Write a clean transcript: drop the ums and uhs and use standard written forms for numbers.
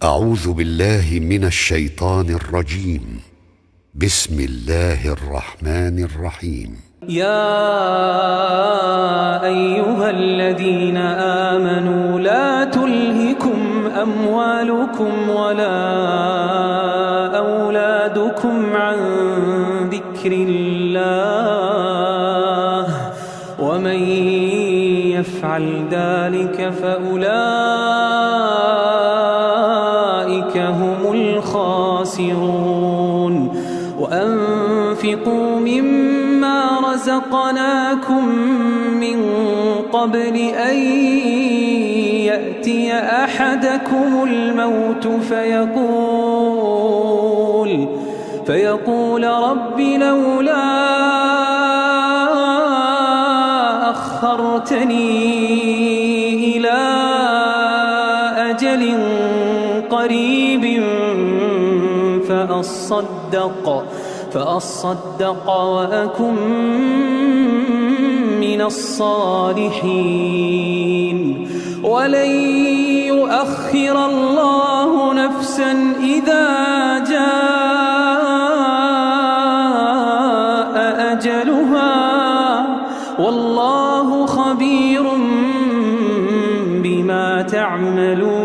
أعوذ بالله من الشيطان الرجيم. بسم الله الرحمن الرحيم. يا أيها الذين آمنوا لا تلهكم أموالكم ولا أولادكم عن ذكر الله ومن يفعل ذلك فأولئك هم الخاسرون. وأنفقوا مما رزقناكم من قبل أن يأتي أحدكم الموت فيقول رب لولا أخرتني إلى أجل قريب فأصدق وأكن من الصالحين. ولن يؤخر الله نفسا إذا جاء أجلها والله خبير بما تعملون.